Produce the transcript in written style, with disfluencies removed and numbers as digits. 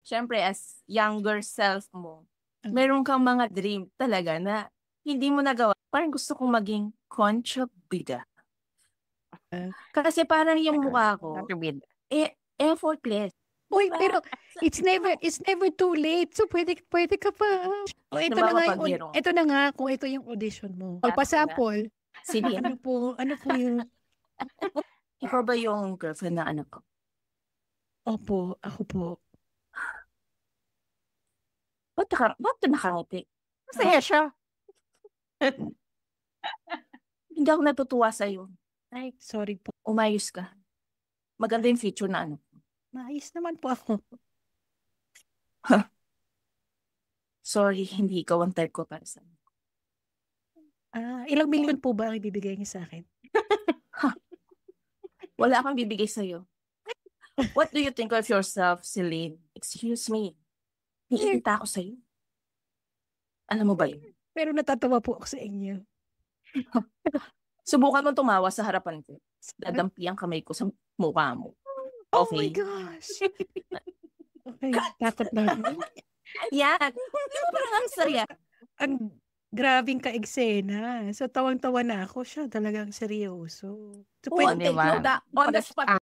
syempre as younger self mo, meron kang mga dream talaga na hindi mo nagawa. Parang gusto kong maging kontrabida. Kasi parang yung mukha ko, effortless. Uy, Diba? pero it's never too late. So pwede ka pa. O ito na Diba nga kapag yung, merong ito na nga kung ito yung audition mo. Pagpa-sample, sige, ano po yung, ikaw ba yung girlfriend ng anak ko? opo, ako po. Ba't ka nakangiti? Masaya siya. Hindi ako natutuwa sa'yo. Ay, sorry po. Umayos ka. Maganda yung feature na ano. Maayos naman po ako. Sorry, hindi ikaw ang type ko para sa Ilang milyon po ba ang ibibigay niyo sa akin? Wala akong bibigay sa'yo. What do you think of yourself, Celine? Excuse me. Hihinta ako sa'yo. Alam mo ba yun? Pero natatawa po ako sa inyo. Subukan mo tumawa sa harapan ko. Dadampi ang kamay ko sa mukha mo. Oh my Okay? gosh! Okay, takot na. Yan. Di ba parang ang saya? Ang grabing ka-eksena. So, tawang-tawa na ako. Siya talagang seryoso. So, Oh, pwede, take note on the spot.